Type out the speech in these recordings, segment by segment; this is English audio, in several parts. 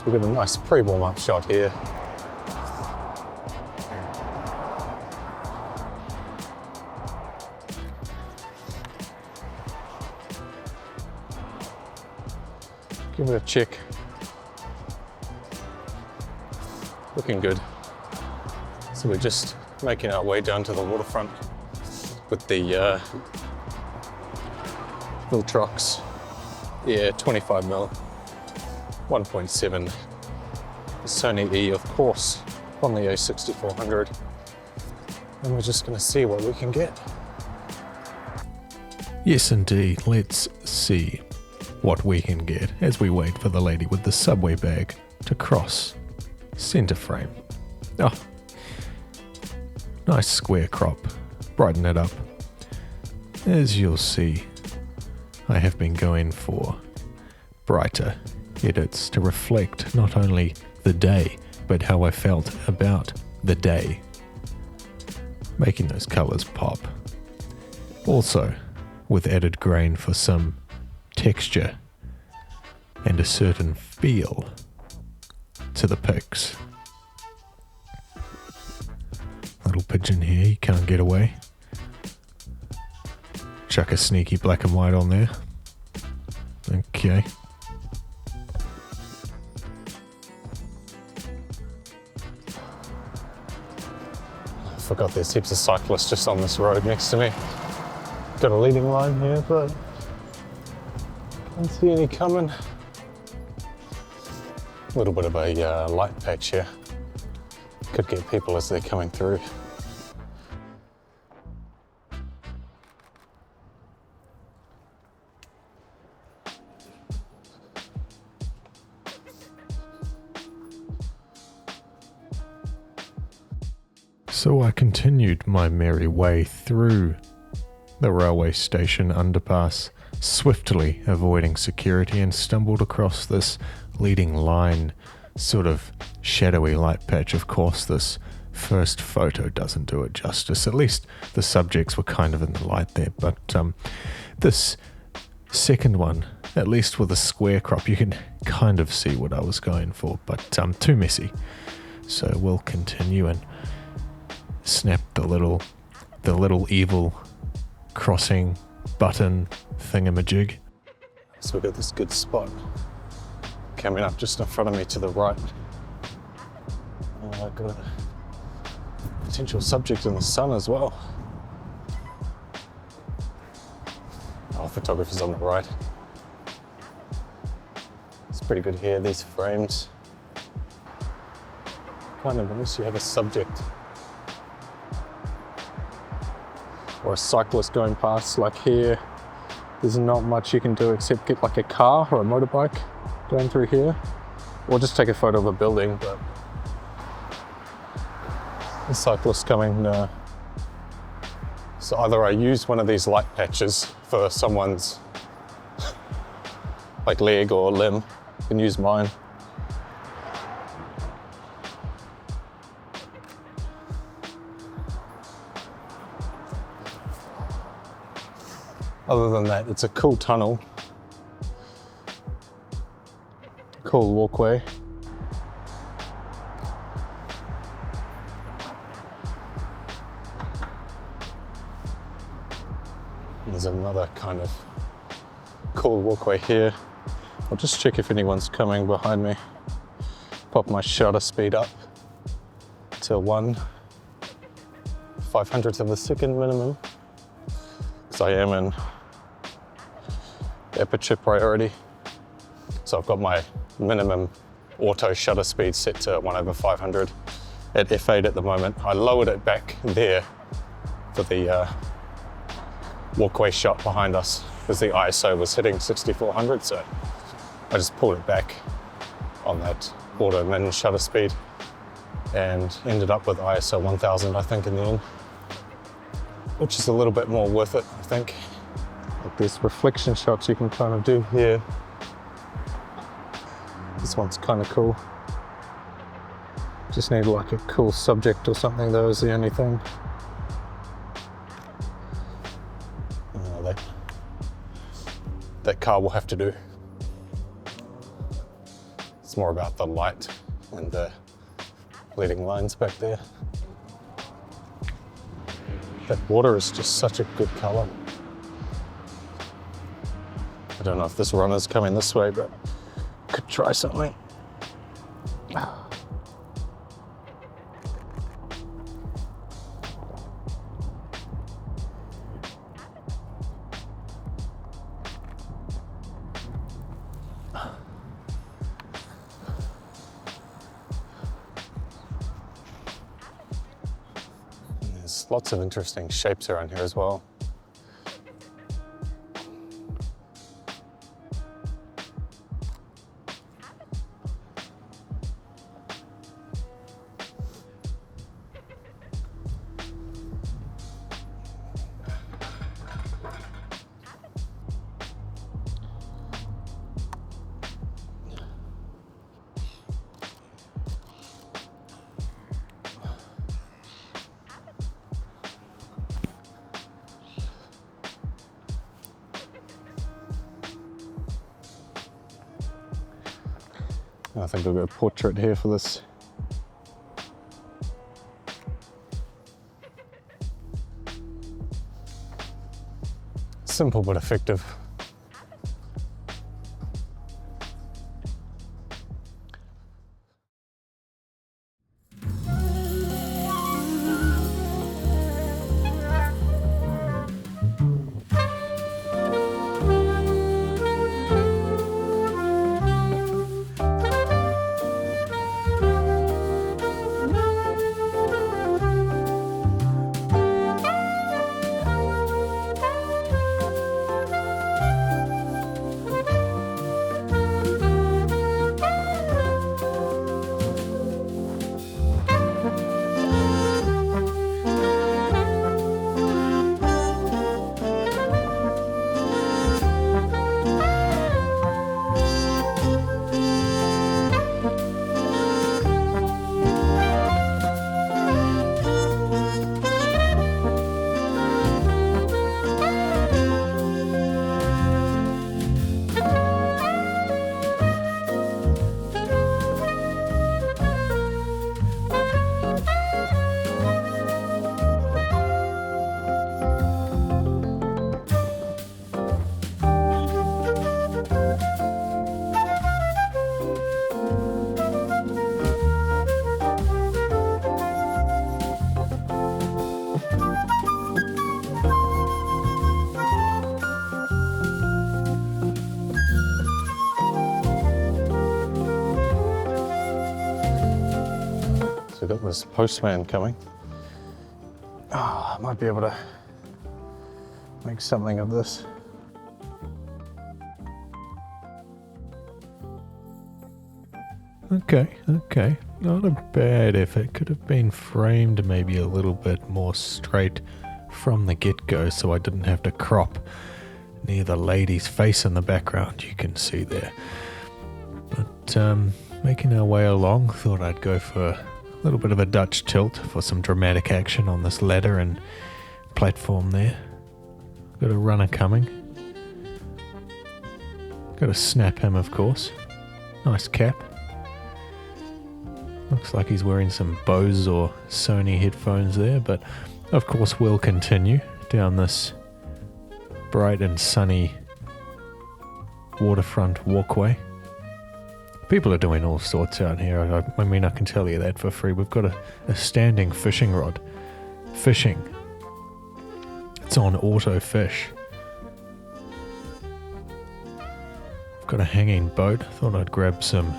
So we've got a nice pre-warm-up shot here. Give it a check. Looking good. So we're just making our way down to the waterfront with the Viltrox, 25mm, 1.7, Sony E, of course, on the A6400. And we're just going to see what we can get. Yes, indeed. Let's see what we can get as we wait for the lady with the subway bag to cross center frame. Oh, nice square crop. Brighten it up. As you'll see, I have been going for brighter edits to reflect not only the day, but how I felt about the day. Making those colors pop. Also, with added grain for some texture and a certain feel to the pics. Little pigeon here, you can't get away. Chuck a sneaky black and white on there. Okay. I forgot there's heaps of cyclists just on this road next to me. Got a leading line here, but can't see any coming. A little bit of a light patch here. Could get people as they're coming through. So I continued my merry way through the railway station underpass, swiftly avoiding security, and stumbled across this leading line, sort of shadowy light patch. Of course, this first photo doesn't do it justice. At least the subjects were kind of in the light there, but this second one, at least with a square crop, you can kind of see what I was going for, but too messy. So we'll continue and snap the little evil crossing button thingamajig. So we've got this good spot coming up just in front of me to the right. I've got a potential subject in the sun as well. Oh, photographer's on the right. It's pretty good here, these frames. Kind of unless you have a subject or a cyclist going past, like here, there's not much you can do except get like a car or a motorbike going through here, or just take a photo of a building. But the cyclist coming, so either I use one of these light patches for someone's like leg or limb, you can use mine. Other than that, it's a cool tunnel, cool walkway. There's another kind of cool walkway here. I'll just check if anyone's coming behind me. Pop my shutter speed up to 1/500th of a second minimum, because I am in aperture priority. So I've got my minimum auto shutter speed set to 1/500 at f8 at the moment. I lowered it back there for the walkway shot behind us because the ISO was hitting 6400, so I just pulled it back on that auto min shutter speed and ended up with ISO 1000, I think, in the end, which is a little bit more worth it, I think. Like these reflection shots you can kind of do here. This one's kind of cool. Just need like a cool subject or something, though, is the only thing. That car will have to do. It's more about the light and the leading lines back there. That water is just such a good color. I don't know if this runner's coming this way, but could try something. There's lots of interesting shapes around here as well. I think I'll go portrait here for this. Simple but effective. So we've got this postman coming. I might be able to make something of this. Okay. Not a bad effort. Could have been framed maybe a little bit more straight from the get-go so I didn't have to crop near the lady's face in the background you can see there. But making our way along, thought I'd go for a little bit of a Dutch tilt for some dramatic action on this ladder and platform there. Got a runner coming. Got to snap him, of course. Nice cap. Looks like he's wearing some Bose or Sony headphones there, but of course we'll continue down this bright and sunny waterfront walkway. People are doing all sorts out here. I mean, I can tell you that for free. We've got a standing fishing rod. Fishing. It's on auto fish. I've got a hanging boat. Thought I'd grab some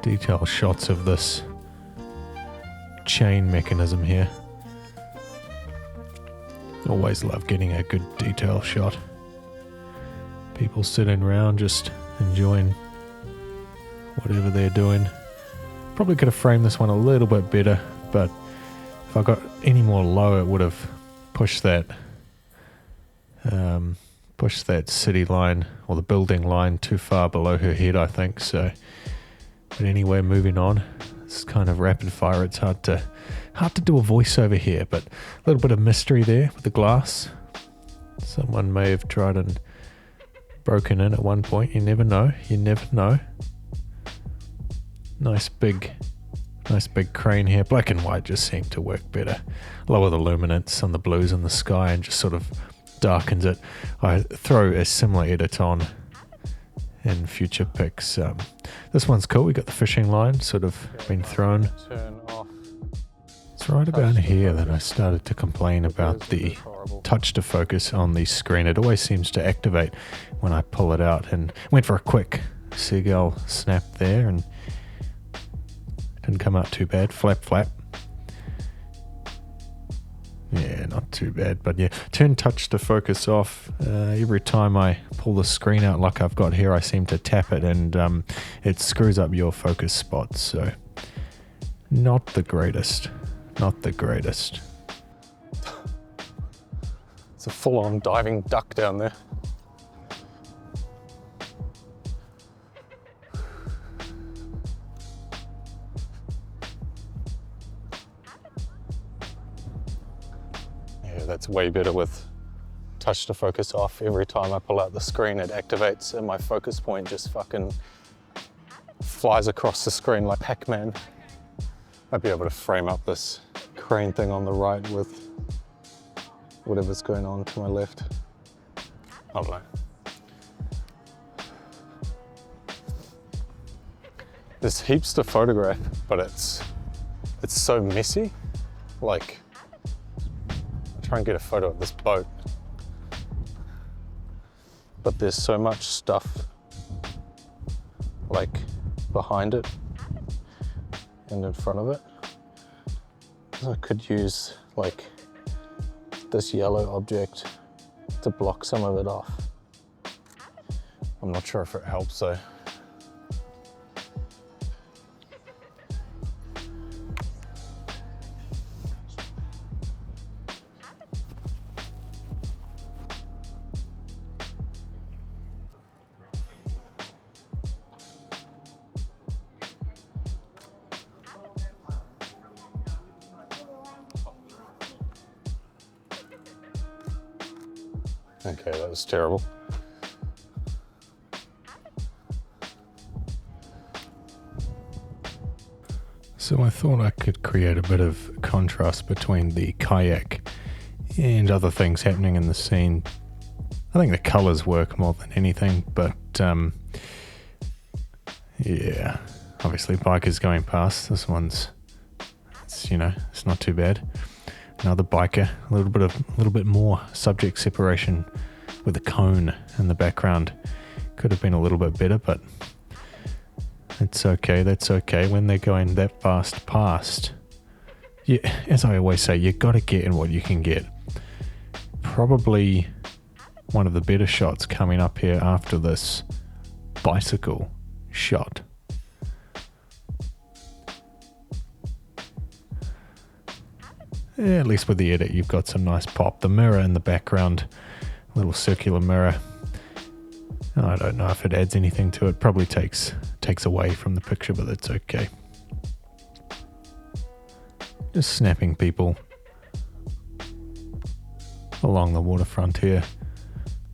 detail shots of this chain mechanism here. Always love getting a good detail shot. People sitting around just enjoying whatever they're doing. Probably could have framed this one a little bit better, but if I got any more low, it would have pushed that city line or the building line too far below her head, I think. So, but anyway, moving on. It's kind of rapid fire. It's hard to do a voiceover here, but a little bit of mystery there with the glass. Someone may have tried and broken in at one point. You never know. Nice big crane here. Black and white just seem to work better. Lower the luminance on the blues in the sky and just sort of darkens it. I throw a similar edit on in future pics. This one's cool. We got the fishing line sort of been thrown. Turn off. It's right about here that I started to complain about the touch to focus on the screen. It always seems to activate when I pull it out, and went for a quick seagull snap there and didn't come out too bad. Flap. Yeah, not too bad, but yeah, turn touch to focus off. Every time I pull the screen out like I've got here, I seem to tap it and it screws up your focus spots, so not the greatest. It's a full-on diving duck down there. Yeah, that's way better with touch to focus off. Every time I pull out the screen, it activates and my focus point just fucking flies across the screen like Pac-Man. I'd be able to frame up this crane thing on the right with whatever's going on to my left. I don't know. There's heaps to photograph, but it's so messy. Like, I try and get a photo of this boat, but there's so much stuff like behind it and in front of it. I could use like this yellow object to block some of it off. I'm not sure if it helps though. Okay, that was terrible. So I thought I could create a bit of contrast between the kayak and other things happening in the scene. I think the colors work more than anything, but yeah, obviously bikers going past. This one's, it's not too bad. Another biker, a little bit more subject separation with the cone in the background. Could have been a little bit better, but it's okay. That's okay. When they're going that fast past, as I always say, you got to get in what you can get. Probably one of the better shots coming up here after this bicycle shot. Yeah, at least with the edit, you've got some nice pop. The mirror in the background, little circular mirror. I don't know if it adds anything to it. Probably takes away from the picture, but that's okay. Just snapping people along the waterfront here.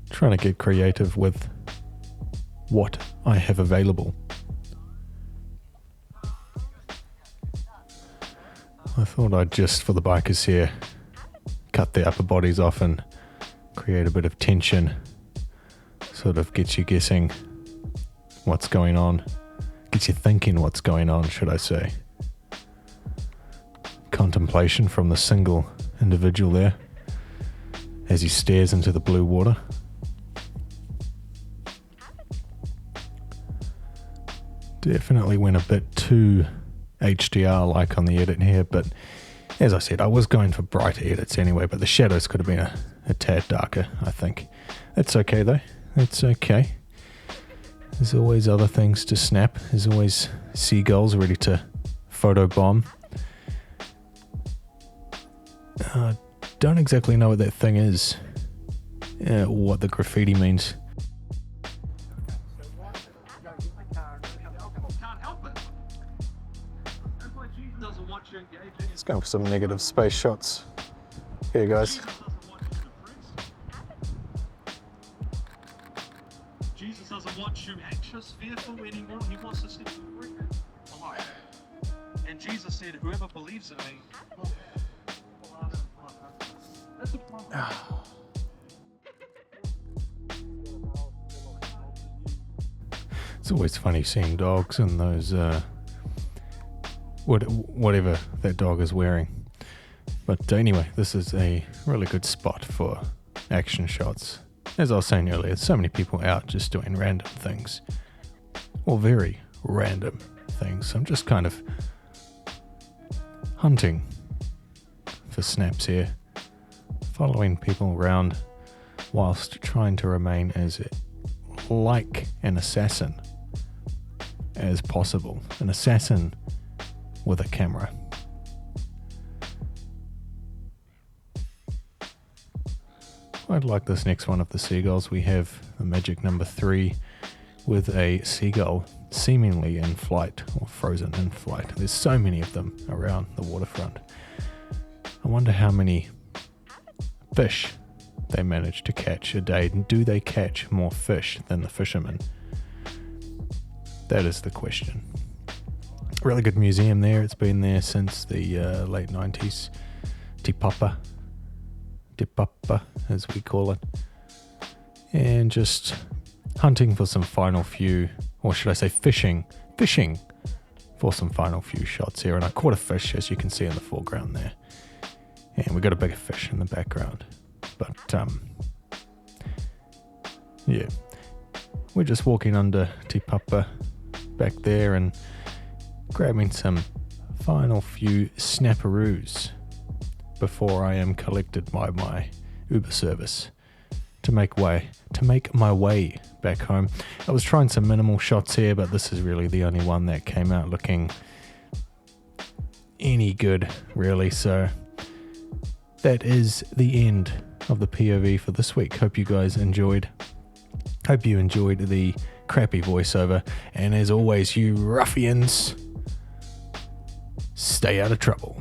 Trying to get creative with what I have available. I thought I'd just, for the bikers here, cut their upper bodies off and create a bit of tension. Sort of gets you guessing what's going on. Gets you thinking what's going on, should I say. Contemplation from the single individual there as he stares into the blue water. Definitely went a bit too HDR-like on the edit here, but as I said, I was going for brighter edits anyway, but the shadows could have been a tad darker, I think. That's okay though, it's okay. There's always other things to snap. There's always seagulls ready to photobomb. Don't exactly know what that thing is, or what the graffiti means. Let's go for some negative space shots. Here, guys. Jesus doesn't want you anxious, fearful anymore. He wants to see you free. said, whoever believes in me. It's always funny seeing dogs in those, whatever that dog is wearing. But anyway, this is a really good spot for action shots. As I was saying earlier, so many people out just doing random things. Or very random things. I'm just kind of hunting for snaps here. Following people around whilst trying to remain as like an assassin as possible. An assassin with a camera. I'd like this next one of the seagulls. We have a magic number 3 with a seagull seemingly in flight or frozen in flight. There's so many of them around the waterfront. I wonder how many fish they manage to catch a day. Do they catch more fish than the fishermen? That is the question. Really good museum there. It's been there since the late 90s. Te Papa, as we call it. And just hunting for some final few, or should I say fishing for some final few shots here. And I caught a fish, as you can see in the foreground there. And we got a bigger fish in the background. But, yeah. We're just walking under Te Papa back there and grabbing some final few snapperoos before I am collected by my Uber service to make my way back home. I was trying some minimal shots here, but this is really the only one that came out looking any good, really. So that is the end of the POV for this week. Hope you guys enjoyed. Hope you enjoyed the crappy voiceover. And as always, you ruffians, stay out of trouble.